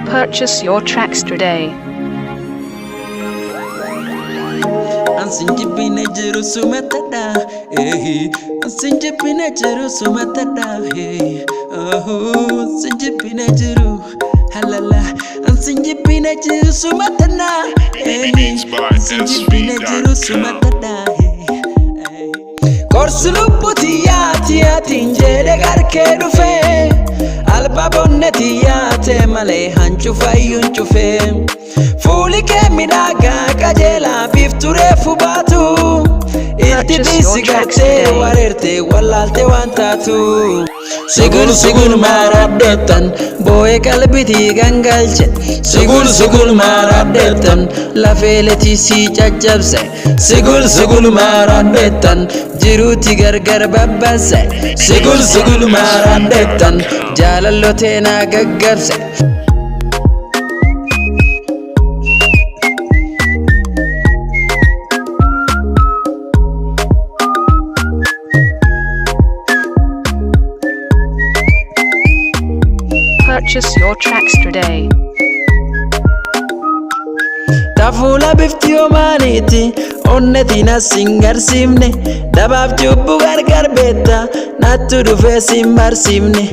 Purchase your tracks today. Ansinjibine jiru sumatada, eh. Ansinjibine jiru sumatada, eh. Oh, ansinjibine jiru, halala. Ansinjibine jiru sumatada, eh. Ansinjibine jiru sumatada, eh. Korsulu putiya tinjede garke dufe, alba bonneti te male hanchu fayun chufe. Fuli ke midaga kajela bifture fubatu. Itti bisigate warerte walalte wantatu. Sigul maradetan boye kalbiti gangalche. Sigul maradetan lafeleti si jajabse. Sigul maradetan jiruti gargar babbase. Sigul maradetan jalallote na gaggabse. Purchase your tracks today. Tafula bifti omaniti onneti na singar simne dabab jubbu gargar beta natu dufe simbar simne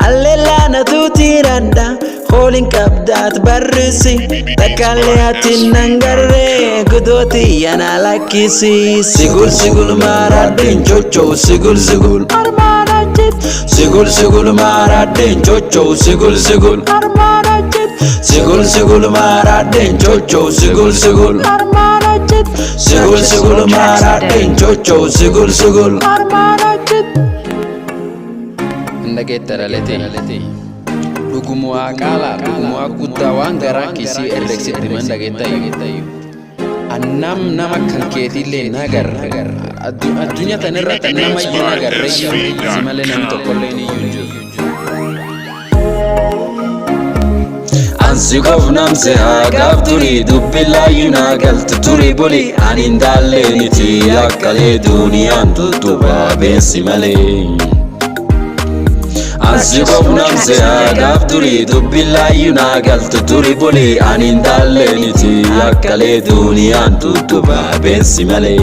allela na tutiranda holin kabdat barrisi takalle atin nangarre gudoti yana lakisi sigul maradin chocho sigul armana chit sigul maradin chocho sigul armana chit sigul maradin chocho sigul armana chit sigul maradin chocho sigul armana chit ndagetta Dugumu akala, dugumu akutta waan garaa kisii erreksitti man dhageettayu. Annam nama kan keetillee nagarra. Addunyaa tanarratti nama iyyuu nagarre iyyuu si malee namni tokkollee iyyuu hin jiru. Ansi qof namse hagaaf turi dubbillayyuu nagaltu turi buli ani hin daalleeniti akkalee duuniyaan tuttuba beessi malee. Ansi qof namse hagaaf turi dubbillayyuu nagaltu turi buli ani hin daalleeniti akkalee duuniyaan tuttuba beessi malee.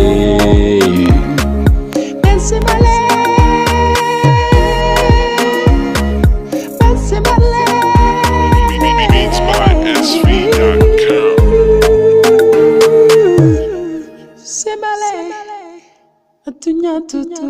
Beessi malee. Beessi malee. Beessi malee. Addunyaa tuttu.